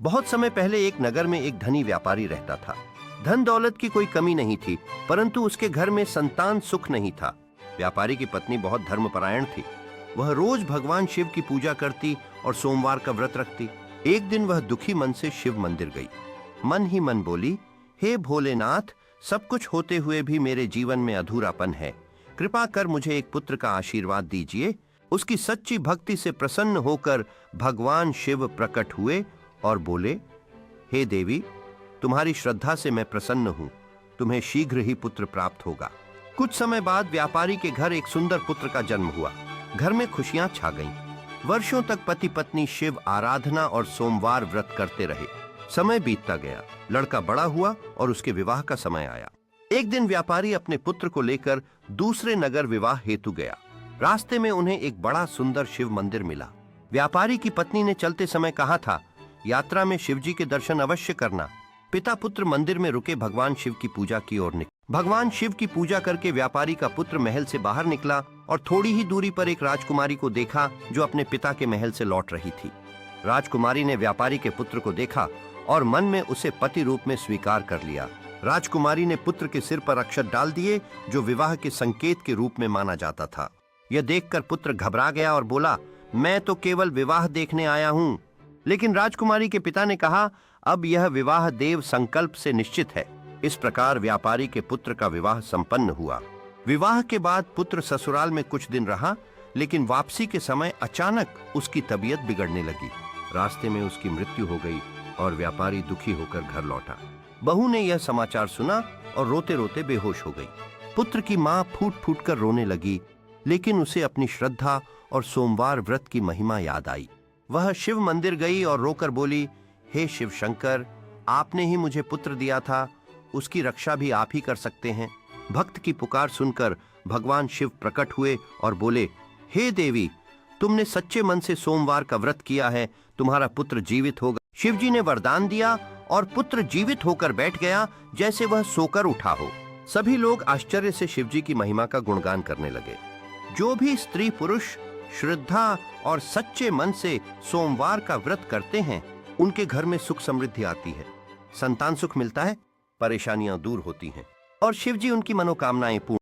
बहुत समय पहले एक नगर में एक धनी व्यापारी रहता था। धन दौलत की कोई कमी नहीं थी, परंतु उसके घर में संतान सुख नहीं था। व्यापारी की पत्नी बहुत धर्मपरायण थी। वह रोज भगवान शिव की पूजा करती और सोमवार का व्रत रखती। एक दिन वह दुखी मन से शिव मंदिर गई। मन ही मन बोली, हे भोलेनाथ, सब कुछ होते हुए भी मेरे जीवन में अधूरापन है। कृपा कर मुझे एक पुत्र का आशीर्वाद दीजिए। उसकी सच्ची भक्ति से प्रसन्न होकर भगवान शिव प्रकट हुए और बोले, हे देवी, तुम्हारी श्रद्धा से मैं प्रसन्न हूं। तुम्हें शीघ्र ही पुत्र प्राप्त होगा। कुछ समय बाद व्यापारी के घर एक सुंदर पुत्र का जन्म हुआ। घर में खुशियां छा गईं। वर्षों तक पति पत्नी शिव आराधना और सोमवार व्रत करते रहे। समय बीतता गया। लड़का बड़ा हुआ और उसके विवाह का समय आया। एक दिन व्यापारी अपने पुत्र को लेकर दूसरे नगर विवाह हेतु गया। रास्ते में उन्हें एक बड़ा सुंदर शिव मंदिर मिला। व्यापारी की पत्नी ने चलते समय कहा था, यात्रा में शिवजी के दर्शन अवश्य करना। पिता पुत्र मंदिर में रुके भगवान शिव की पूजा की ओर निकले। भगवान शिव की पूजा करके व्यापारी का पुत्र महल से बाहर निकला और थोड़ी ही दूरी पर एक राजकुमारी को देखा जो अपने पिता के महल से लौट रही थी। राजकुमारी ने व्यापारी के पुत्र को देखा और मन में उसे पति रूप में स्वीकार कर लिया। राजकुमारी ने पुत्र के सिर पर अक्षत डाल दिए, जो विवाह के संकेत के रूप में माना जाता था। यह देखकर पुत्र घबरा गया और बोला, मैं तो केवल विवाह देखने आया हूं। लेकिन राजकुमारी के पिता ने कहा, अब यह विवाह देव संकल्प से निश्चित है। इस प्रकार व्यापारी के पुत्र का विवाह संपन्न हुआ। विवाह के बाद पुत्र ससुराल में कुछ दिन रहा, लेकिन वापसी के समय अचानक उसकी तबीयत बिगड़ने लगी। रास्ते में उसकी मृत्यु हो गई और व्यापारी दुखी होकर घर लौटा। बहू ने यह समाचार सुना और रोते रोते बेहोश हो गई। पुत्र की मां फूट फूट कर रोने लगी, लेकिन उसे अपनी श्रद्धा और सोमवार व्रत की महिमा याद आई। वह शिव मंदिर गई और रोकर बोली, हे शिव शंकर, आपने ही मुझे पुत्र दिया था, उसकी रक्षा भी आप ही कर सकते हैं। भक्त की पुकार सुनकर भगवान शिव प्रकट हुए और बोले, हे देवी, तुमने सच्चे मन से सोमवार का व्रत किया है, तुम्हारा पुत्र जीवित होगा। शिवजी ने वरदान दिया और पुत्र जीवित होकर बैठ गया, जैसे वह सोकर उठा हो। सभी लोग आश्चर्य से शिवजी की महिमा का गुणगान करने लगे। जो भी स्त्री पुरुष श्रद्धा और सच्चे मन से सोमवार का व्रत करते हैं, उनके घर में सुख समृद्धि आती है, संतान सुख मिलता है, परेशानियां दूर होती हैं और शिवजी उनकी मनोकामनाएं पूर्ण